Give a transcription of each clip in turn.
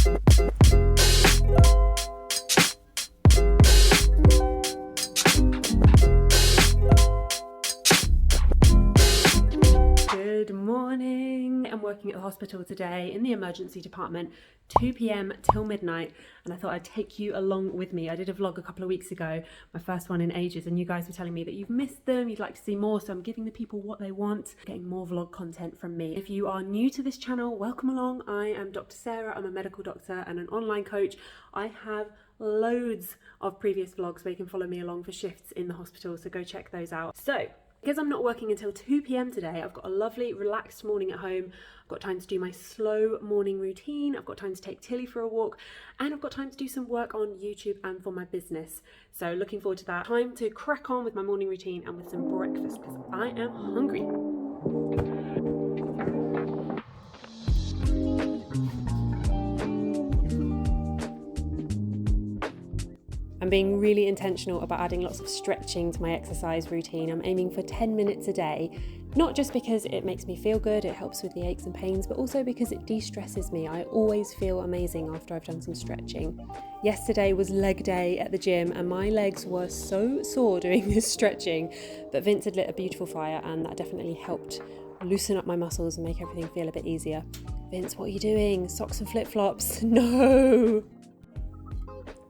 Good morning. I'm working at the hospital today in the emergency department, 2 p.m. till midnight, and I thought I'd take you along with me. I did a vlog a couple of weeks ago, my first one in ages, and you guys were telling me that you've missed them, you'd like to see more, so I'm giving the people what they want, getting more vlog content from me. If you are new to this channel, welcome along. I am Dr. Sarah. I'm a medical doctor and an online coach. I have loads of previous vlogs where you can follow me along for shifts in the hospital, so go check those out. So, because I'm not working until 2 p.m. today, I've got a lovely, relaxed morning at home. I've got time to do my slow morning routine. I've got time to take Tilly for a walk, and I've got time to do some work on YouTube and for my business. So looking forward to that. Time to crack on with my morning routine and with some breakfast because I am hungry. I'm being really intentional about adding lots of stretching to my exercise routine. I'm aiming for 10 minutes a day, not just because it makes me feel good, it helps with the aches and pains, but also because it de-stresses me. I always feel amazing after I've done some stretching. Yesterday was leg day at the gym and my legs were so sore doing this stretching, but Vince had lit a beautiful fire and that definitely helped loosen up my muscles and make everything feel a bit easier. Vince, what are you doing? Socks and flip-flops? No!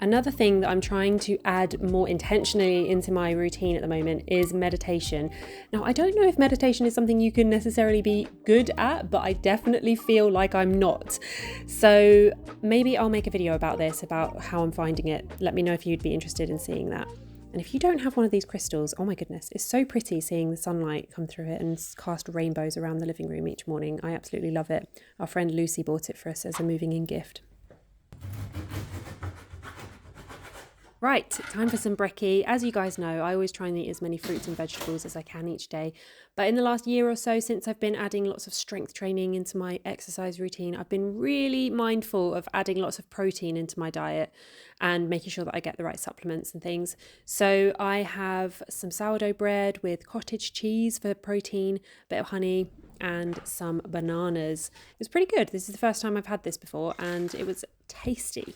Another thing that I'm trying to add more intentionally into my routine at the moment is meditation. Now, I don't know if meditation is something you can necessarily be good at, but I definitely feel like I'm not. So maybe I'll make a video about this, about how I'm finding it. Let me know if you'd be interested in seeing that. And if you don't have one of these crystals, oh my goodness, it's so pretty seeing the sunlight come through it and cast rainbows around the living room each morning. I absolutely love it. Our friend Lucy bought it for us as a moving in gift. Right, time for some brekkie. As you guys know, I always try and eat as many fruits and vegetables as I can each day. But in the last year or so, since I've been adding lots of strength training into my exercise routine, I've been really mindful of adding lots of protein into my diet and making sure that I get the right supplements and things. So I have some sourdough bread with cottage cheese for protein, a bit of honey, and some bananas. It was pretty good. This is the first time I've had this before, and it was tasty.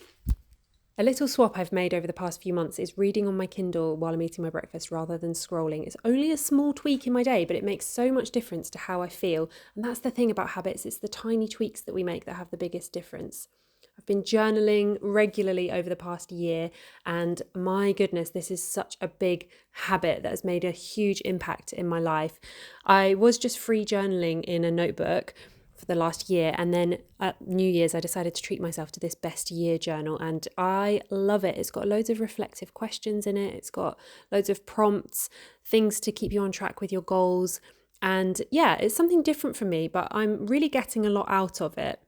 A little swap I've made over the past few months is reading on my Kindle while I'm eating my breakfast rather than scrolling. It's only a small tweak in my day, but it makes so much difference to how I feel. And that's the thing about habits, it's the tiny tweaks that we make that have the biggest difference. I've been journaling regularly over the past year, and my goodness, this is such a big habit that has made a huge impact in my life. I was just free journaling in a notebook for the last year, and then at New Year's I decided to treat myself to this best year journal, and I love it. It's got loads of reflective questions in it, it's got loads of prompts, things to keep you on track with your goals, and yeah, it's something different for me, but I'm really getting a lot out of it.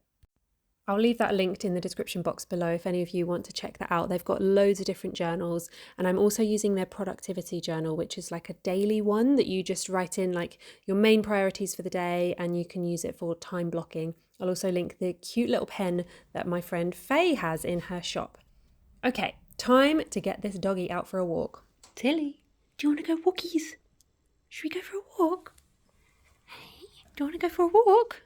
I'll leave that linked in the description box below if any of you want to check that out. They've got loads of different journals, and I'm also using their productivity journal, which is like a daily one that you just write in like your main priorities for the day, and you can use it for time blocking. I'll also link the cute little pen that my friend Faye has in her shop. Okay, time to get this doggy out for a walk. Tilly, do you want to go walkies? Should we go for a walk? Hey, do you want to go for a walk?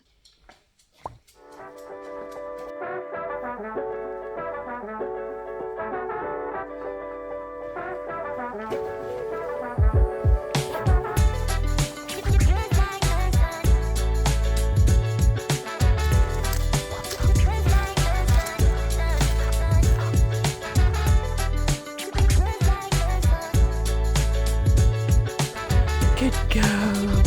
Good girl.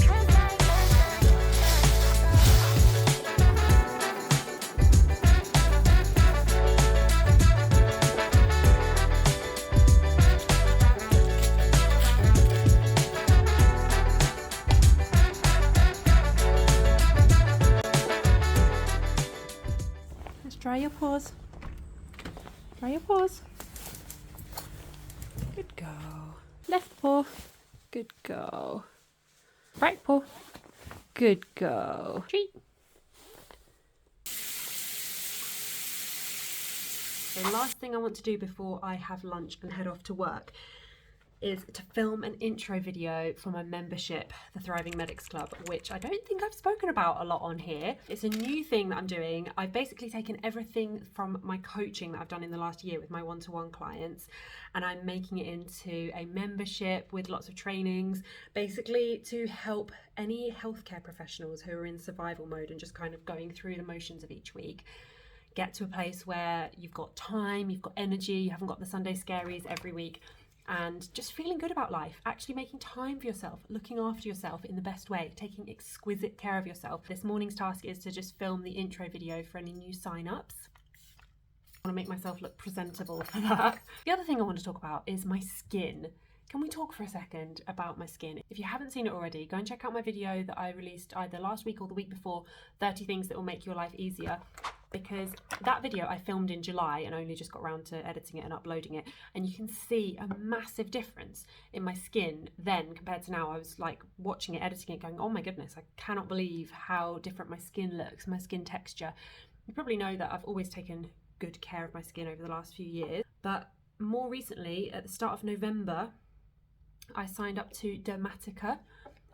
Let's dry your paws. Dry your paws. Good girl. Left paw. Good girl. Right paw. Good girl. Treat. The last thing I want to do before I have lunch and head off to work is to film an intro video for my membership, the Thriving Medics Club, which I don't think I've spoken about a lot on here. It's a new thing that I'm doing. I've basically taken everything from my coaching that I've done in the last year with my one-to-one clients, and I'm making it into a membership with lots of trainings, basically to help any healthcare professionals who are in survival mode and just kind of going through the motions of each week get to a place where you've got time, you've got energy, you haven't got the Sunday scaries every week, and just feeling good about life, actually making time for yourself, looking after yourself in the best way, taking exquisite care of yourself. This morning's task is to just film the intro video for any new sign-ups. I want to make myself look presentable for that. The other thing I want to talk about is my skin. Can we talk for a second about my skin? If you haven't seen it already, go and check out my video that I released either last week or the week before, 30 things that will make your life easier. Because that video I filmed in July and only just got around to editing it and uploading it, and you can see a massive difference in my skin then compared to now. I was like watching it, editing it, going, oh my goodness, I cannot believe how different my skin looks, my skin texture. You probably know that I've always taken good care of my skin over the last few years, but more recently, at the start of November, I signed up to Dermatica,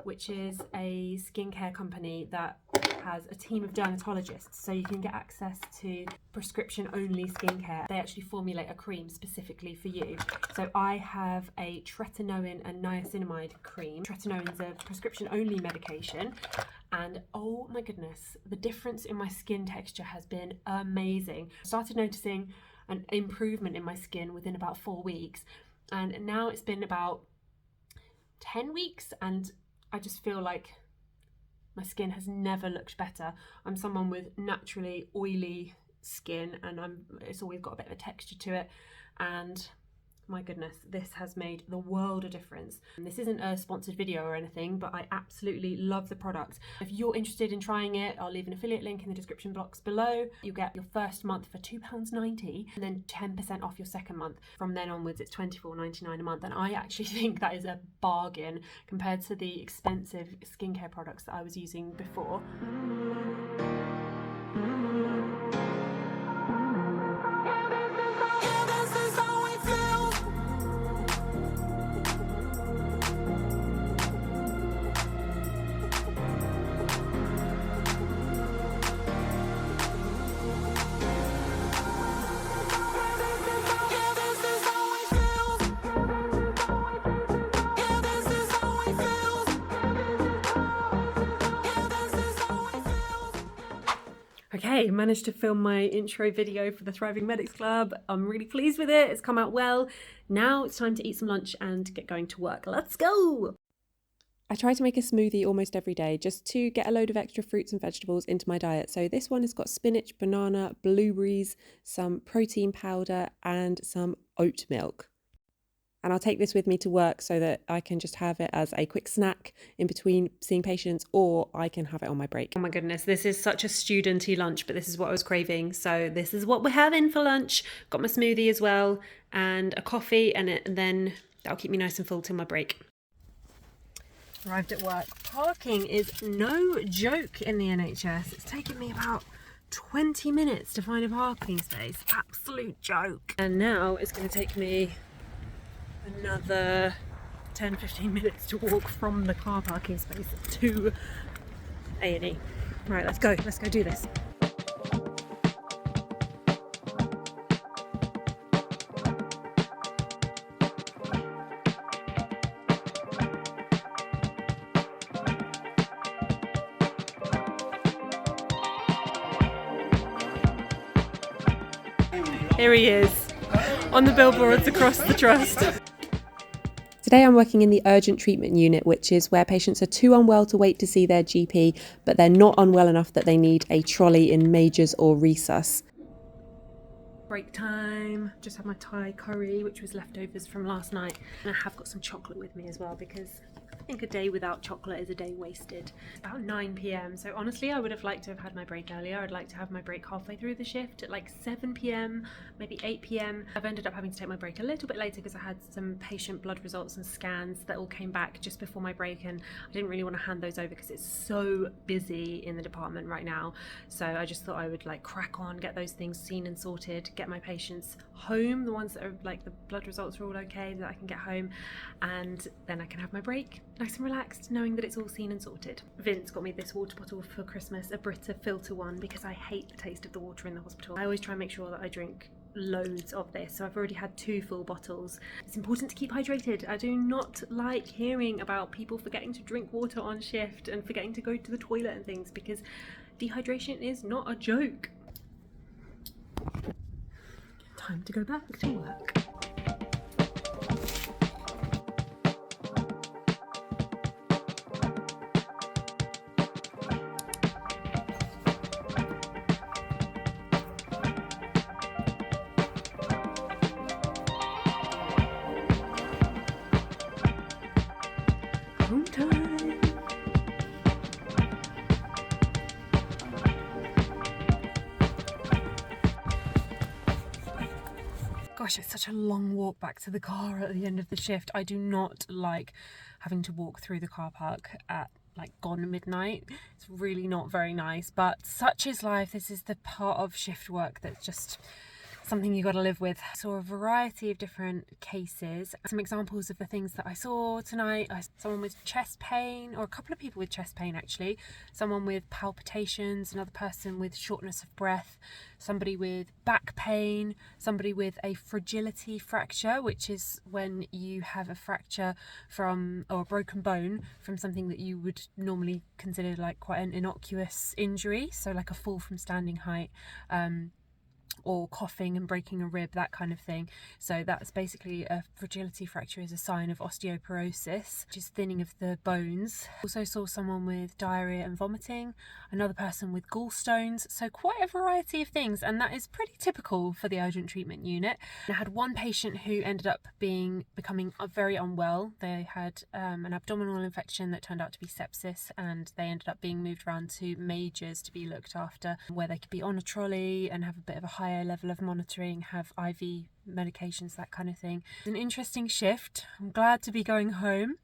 which is a skincare company that has a team of dermatologists, so you can get access to prescription only skincare. They actually formulate a cream specifically for you. So I have a tretinoin and niacinamide cream. Tretinoin is a prescription only medication, and oh my goodness, the difference in my skin texture has been amazing. I started noticing an improvement in my skin within about 4 weeks, and now it's been about 10 weeks and I just feel like my skin has never looked better. I'm someone with naturally oily skin, and it's always got a bit of a texture to it, and my goodness, this has made the world a difference. And this isn't a sponsored video or anything, but I absolutely love the product. If you're interested in trying it, I'll leave an affiliate link in the description box below. You get your first month for £2.90 and then 10% off your second month. From then onwards, it's £24.99 a month. And I actually think that is a bargain compared to the expensive skincare products that I was using before. Okay, managed to film my intro video for the Thriving Medics Club. I'm really pleased with it. It's come out well. Now it's time to eat some lunch and get going to work. Let's go! I try to make a smoothie almost every day just to get a load of extra fruits and vegetables into my diet. So this one has got spinach, banana, blueberries, some protein powder and some oat milk. And I'll take this with me to work so that I can just have it as a quick snack in between seeing patients, or I can have it on my break. Oh my goodness, this is such a studenty lunch, but this is what I was craving. So this is what we're having for lunch. Got my smoothie as well and a coffee, and then that'll keep me nice and full till my break. Arrived at work. Parking is no joke in the NHS. It's taken me about 20 minutes to find a parking space. Absolute joke. And now it's going to take me another 10-15 minutes to walk from the car parking space to A&E. Right, let's go do this. Here he is, on the billboards across the trust. Today I'm working in the urgent treatment unit, which is where patients are too unwell to wait to see their GP, but they're not unwell enough that they need a trolley in majors or resus. Break time. Just had my Thai curry, which was leftovers from last night. And I have got some chocolate with me as well because I think a day without chocolate is a day wasted. It's about 9 p.m. So honestly, I would have liked to have had my break earlier. I'd like to have my break halfway through the shift at like 7 p.m, maybe 8 p.m. I've ended up having to take my break a little bit later because I had some patient blood results and scans that all came back just before my break, and I didn't really want to hand those over because it's so busy in the department right now. So I just thought I would like crack on, get those things seen and sorted, get my patients home, the ones that are like the blood results are all okay, that I can get home, and then I can have my break nice and relaxed, knowing that it's all seen and sorted. Vince got me this water bottle for Christmas, a Brita filter one, because I hate the taste of the water in the hospital. I always try and make sure that I drink loads of this, so I've already had 2 full bottles. It's important to keep hydrated. I do not like hearing about people forgetting to drink water on shift and forgetting to go to the toilet and things, because dehydration is not a joke. Time to go back to work. Home time. Gosh, it's such a long walk back to the car at the end of the shift. I do not like having to walk through the car park at like gone midnight. It's really not very nice, but such is life. This is the part of shift work that's just something you got to live with. I saw a variety of different cases. Some examples of the things that I saw tonight. I saw someone with chest pain, or a couple of people with chest pain actually. Someone with palpitations, another person with shortness of breath, somebody with back pain, somebody with a fragility fracture, which is when you have a fracture from, or a broken bone from something that you would normally consider like quite an innocuous injury, so like a fall from standing height, or coughing and breaking a rib, that kind of thing. So that's basically a fragility fracture, is a sign of osteoporosis, which is thinning of the bones. Also saw someone with diarrhea and vomiting, another person with gallstones, so quite a variety of things, and that is pretty typical for the urgent treatment unit. I had one patient who ended up becoming very unwell. They had an abdominal infection that turned out to be sepsis, and they ended up being moved around to majors to be looked after, where they could be on a trolley and have a bit of a higher level of monitoring, have IV medications, that kind of thing. It's an interesting shift. I'm glad to be going home,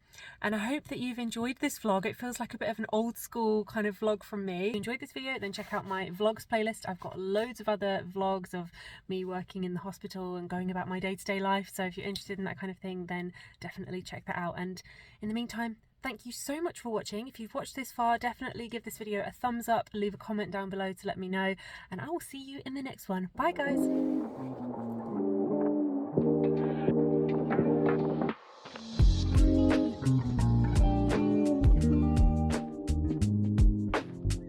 and I hope that you've enjoyed this vlog. It feels like a bit of an old school kind of vlog from me. If you enjoyed this video, then check out my vlogs playlist. I've got loads of other vlogs of me working in the hospital and going about my day-to-day life, so if you're interested in that kind of thing, then definitely check that out. And in the meantime, thank you so much for watching. If you've watched this far, definitely give this video a thumbs up, leave a comment down below to let me know, and I will see you in the next one. Bye guys!